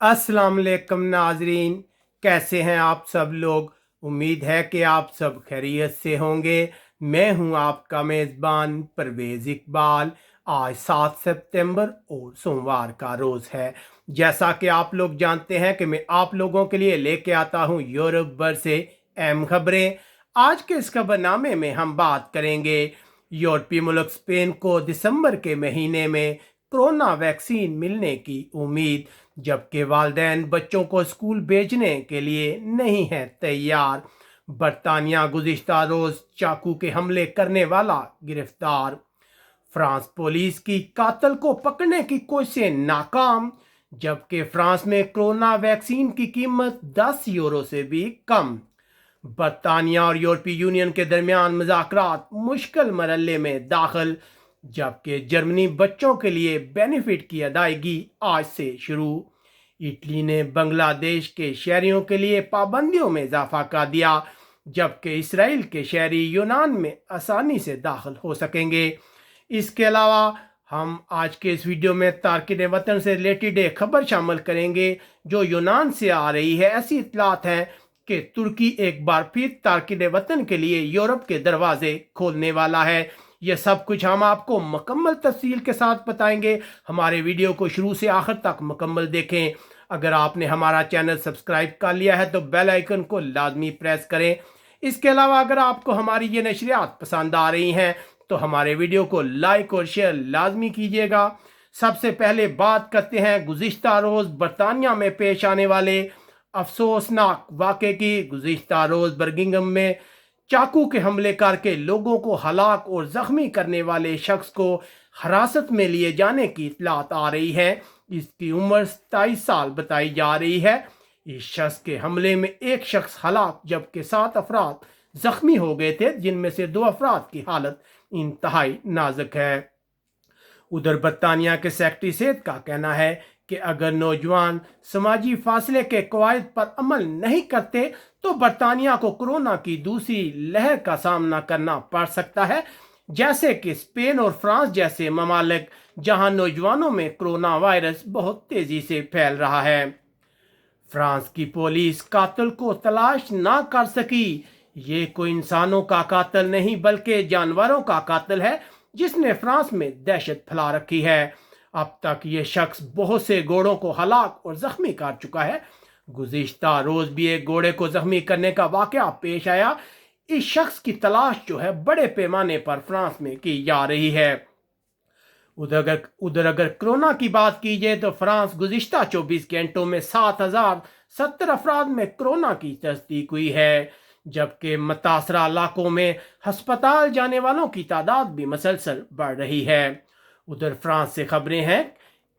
अस्सलाम वालेकुम नाजरीन, कैसे हैं आप सब लोग। उम्मीद है कि आप सब खैरियत से होंगे। मैं हूं आपका मेज़बान परवेज़ इकबाल। आज 7 सितंबर और सोमवार का रोज़ है। जैसा कि आप लोग जानते हैं कि मैं आप लोगों के लिए लेके आता हूं यूरोप भर से अहम खबरें। आज के इस खबरनामे में हम बात करेंगे यूरोपीय मुल्क स्पेन को दिसंबर के महीने में कोरोना वैक्सीन मिलने की उम्मीद, जबकि वालिदैन बच्चों को स्कूल भेजने के लिए नहीं हैं तैयार। बरतानिया गुज़िश्ता रोज़ चाकू के हमले करने वाला गिरफ्तार। फ्रांस पुलिस की कातिल को पकड़ने की कोशिशें नाकाम, जबकि फ्रांस में कोरोना वैक्सीन की कीमत 10 यूरो से भी कम। बरतानिया और यूरोपीय यूनियन के दरमियान मुज़ाकरात मुश्किल मरहले में दाखिल, जबकि जर्मनी बच्चों के लिए बेनिफिट की अदायगी आज से शुरू। इटली ने बांग्लादेश के शहरियों के लिए पाबंदियों में इजाफा कर दिया, जबकि इसराइल के शहरी यूनान में आसानी से दाखिल हो सकेंगे। इसके अलावा हम आज के इस वीडियो में तारकिन वतन से रिलेटेड एक खबर शामिल करेंगे जो यूनान से आ रही है। ऐसी इतलात हैं कि तुर्की एक बार फिर तारकिन वतन के लिए यूरोप के दरवाजे खोलने वाला है। यह सब कुछ हम आपको मुकम्मल तफसील के साथ बताएंगे। हमारे वीडियो को शुरू से आखिर तक मुकम्मल देखें। अगर आपने हमारा चैनल सब्सक्राइब कर लिया है तो बेल आइकन को लाजमी प्रेस करें। इसके अलावा अगर आपको हमारी ये नशरियात पसंद आ रही हैं तो हमारे वीडियो को लाइक और शेयर लाजमी कीजिएगा। सबसे पहले बात करते हैं गुज़िश्ता रोज़ बरतानिया में पेश आने वाले अफसोसनाक वाक़े की। गुज़िश्ता रोज़ बर्मिंघम में चाकू के हमले करके लोगों को हलाक और ज़ख्मी करने वाले शख्स को हिरासत में लिए जाने की इतलात आ रही है। इसकी उम्र 27 साल बताई जा रही है। इस शख्स के हमले में एक शख्स हलाक जबकि 7 अफराद जख्मी हो गए थे, जिनमें से 2 अफराद की हालत इंतहाई नाजुक है। उधर बरतानिया के सेक्रेटरी सेहत का कहना है कि अगर नौजवान समाजी फासले के कवायद पर अमल नहीं करते तो बरतानिया को कोरोना की दूसरी लहर का सामना करना पड़ सकता है, जैसे कि स्पेन और फ्रांस जैसे ममालिक जहां नौजवानों में कोरोना वायरस बहुत तेजी से फैल रहा है। फ्रांस की पुलिस कातिल को तलाश ना कर सकी। ये कोई इंसानों का कातिल नहीं बल्कि जानवरों का कातिल है जिसने फ्रांस में दहशत फैला रखी है। अब तक ये शख्स बहुत से घोड़ों को हलाक और जख्मी कर चुका है। गुज़िश्ता रोज भी एक घोड़े को जख्मी करने का वाकया पेश आया। इस शख्स की तलाश जो है बड़े पैमाने पर फ्रांस में की जा रही है। उधर अगर कोरोना की बात की जाए तो फ्रांस गुज़िश्ता 24 घंटों में 7,070 अफराद में कोरोना की तस्दीक हुई है, जबकि मुतासरा इलाकों में हस्पताल जाने वालों की तादाद भी मसलसल बढ़ रही है। उधर फ्रांस से खबरें हैं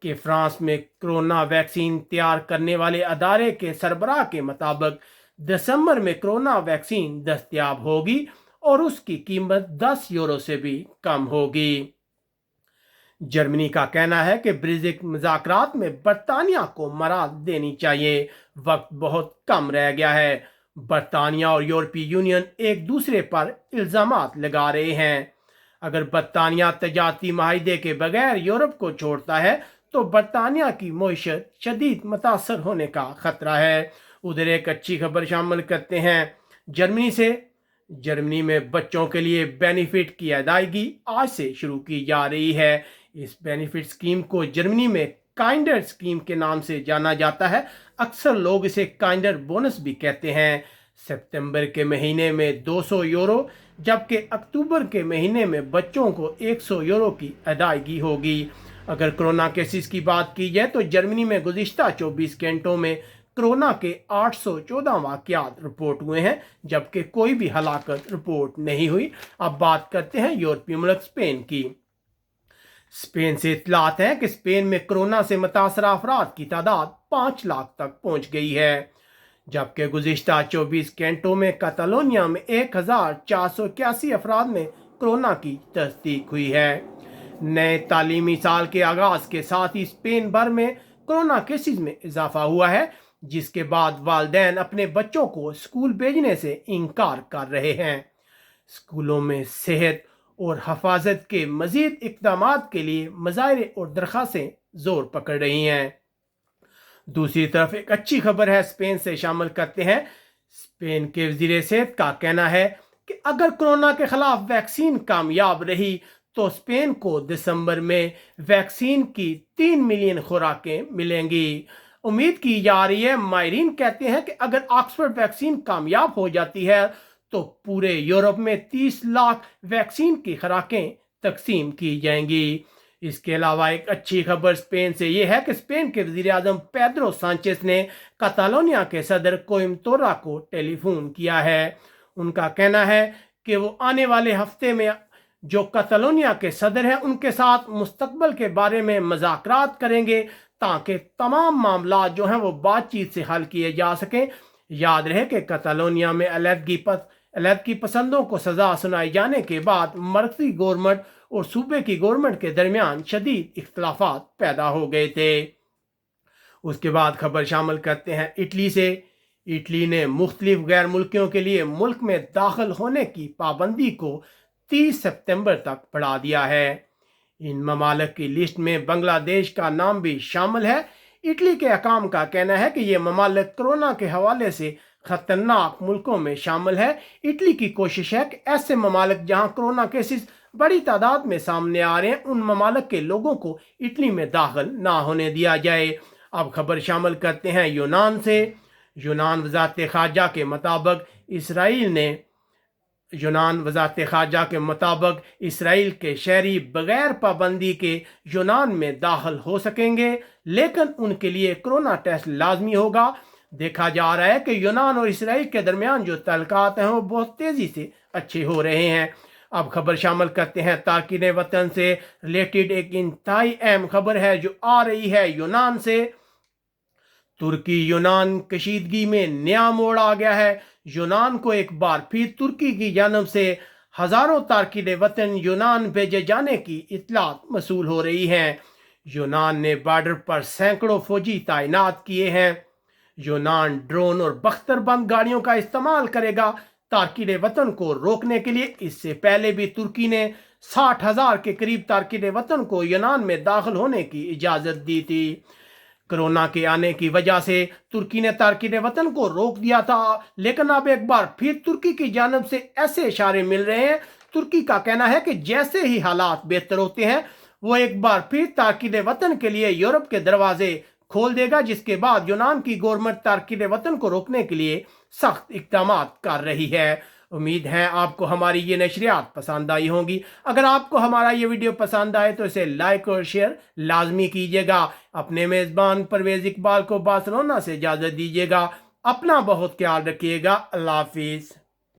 कि फ्रांस में कोरोना वैक्सीन तैयार करने वाले अदारे के सरबराह के मुताबिक दिसंबर में कोरोना वैक्सीन दस्तयाब होगी और उसकी कीमत 10 यूरो से भी कम होगी। जर्मनी का कहना है कि ब्रेग्जिट मुज़ाकरात में बरतानिया को मराद देनी चाहिए, वक्त बहुत कम रह गया है। बरतानिया और यूरोपीय यूनियन एक दूसरे पर इल्ज़ामात लगा रहे हैं। अगर बरतानिया तजारती माहिदे के बगैर यूरोप को छोड़ता है तो बरतानिया की मईशत शदीद मुतासर होने का खतरा है। उधर एक अच्छी खबर शामिल करते हैं जर्मनी से। जर्मनी में बच्चों के लिए बेनिफिट की अदायगी आज से शुरू की जा रही है। इस बेनिफिट स्कीम को जर्मनी में काइंडर स्कीम के नाम से जाना जाता है। अक्सर लोग इसे काइंडर बोनस भी कहते हैं। सितंबर के महीने में 200 यूरो जबकि अक्टूबर के महीने में बच्चों को 100 यूरो की अदायगी होगी। अगर कोरोना केसेस की बात की जाए तो जर्मनी में गुज़िश्ता 24 घंटों में कोरोना के 814 वाक़यात रिपोर्ट हुए हैं, जबकि कोई भी हलाकत रिपोर्ट नहीं हुई। अब बात करते हैं यूरोपीय मुल्क स्पेन की। स्पेन से इतलात है कि स्पेन में कोरोना से मुतासरा अफराद की तादाद 5 लाख तक पहुंच गई है, जबकि गुज़िश्ता 24 घंटों में कैटालोनिया में 1,481 अफराद में कोरोना की तस्दीक हुई है। नए तालीमी साल के आगाज के साथ ही स्पेन भर में कोरोना केसेस में इजाफा हुआ है, जिसके बाद वालिदैन अपने बच्चों को स्कूल भेजने से इनकार कर रहे हैं। स्कूलों में सेहत और हफाजत के मजीद इक़दामात के लिए मुज़ाहरे और दरख्वास्तें जोर पकड़ रही हैं। दूसरी तरफ एक अच्छी खबर है, स्पेन से शामिल करते हैं। स्पेन के वजीर सेहत का कहना है कि अगर कोरोना के खिलाफ वैक्सीन कामयाब रही तो स्पेन को दिसंबर में वैक्सीन की 3 मिलियन खुराकें मिलेंगी। उम्मीद की जा रही है, माहिरीन कहते हैं कि अगर ऑक्सफोर्ड वैक्सीन कामयाब हो जाती है तो पूरे यूरोप में 30 लाख वैक्सीन की खुराकें तकसीम की जाएंगी। इसके अलावा एक अच्छी खबर स्पेन से यह है कि स्पेन के वजीर आजम पेड्रो सांचेस ने कतालोनिया के सदर कोइम्बतोरा को टेलीफोन किया है। उनका कहना है कि वो आने वाले हफ्ते में जो कतालोनिया के सदर हैं उनके साथ मुस्तकबिल के बारे में मुज़ाकरात करेंगे ताकि तमाम मामला जो हैं वो बातचीत से हल किए जा सकें। याद रहे कि कतालोनिया में अलहदगी पसंदों को सज़ा सुनाए जाने के बाद मरकज़ी गवर्नमेंट और सूबे की गवर्नमेंट के दरमियान शदीद इख्तलाफात पैदा हो गए थे। उसके बाद खबर शामिल करते हैं इटली से। इटली ने मुख्तलिफ गैर मुल्कियों के लिए मुल्क में दाखिल होने की पाबंदी को 30 सितंबर तक बढ़ा दिया है। इन ममालिक की लिस्ट में बांग्लादेश का नाम भी शामिल है। इटली के हकाम का कहना है कि ये ममालिक कोरोना के हवाले से खतरनाक मुल्कों में शामिल है। इटली की कोशिश है कि ऐसे ममालिक जहां कोरोना केसेस बड़ी तादाद में सामने आ रहे हैं उन ममालिक के लोगों को इटली में दाखिल ना होने दिया जाए। अब खबर शामिल करते हैं यूनान से। यूनान वज़ारत ख़ारजा के मुताबिक इसराइल के शहरी बगैर पाबंदी के यूनान में दाखिल हो सकेंगे, लेकिन उनके लिए कोरोना टेस्ट लाजमी होगा। देखा जा रहा है कि यूनान और इसराइल के दरमियान जो तल्कात हैं वो बहुत तेज़ी से अच्छे हो रहे हैं। अब खबर शामिल करते हैं तारकीन वतन से रिलेटेड। एक इंतहाई अहम खबर है जो आ रही है यूनान से। तुर्की यूनान कशीदगी में नया मोड़ आ गया है। यूनान को एक बार फिर तुर्की की जानब से हज़ारों तारकीन वतन यूनान भेजे जाने की इत्तलात मसूल हो रही हैं। यूनान ने बॉर्डर पर सैकड़ों फौजी तैनात किए हैं। यूनान ड्रोन और बख्तरबंद गाड़ियों का इस्तेमाल करेगा तारकीन वतन को रोकने के लिए। इससे पहले भी तुर्की ने 60,000 के करीब तारकीन वतन को यूनान में दाखिल होने की इजाज़त दी थी। कोरोना के आने की वजह से तुर्की ने तारकीन वतन को रोक दिया था, लेकिन अब एक बार फिर तुर्की की जानब से ऐसे इशारे मिल रहे हैं। तुर्की का कहना है कि जैसे ही हालात बेहतर होते हैं वो एक बार फिर तारकीन वतन के लिए यूरोप के दरवाजे खोल देगा, जिसके बाद यूनान की गवर्नमेंट तारकीन वतन को रोकने के लिए सख्त इक़दाम कर रही है। उम्मीद है आपको हमारी ये नशरियात पसंद आई होंगी। अगर आपको हमारा ये वीडियो पसंद आए तो इसे लाइक और शेयर लाजमी कीजिएगा। अपने मेज़बान परवेज़ इकबाल को बार्सिलोना से इजाज़त दीजिएगा। अपना बहुत ख्याल रखिएगा। अल्लाह हाफिज़।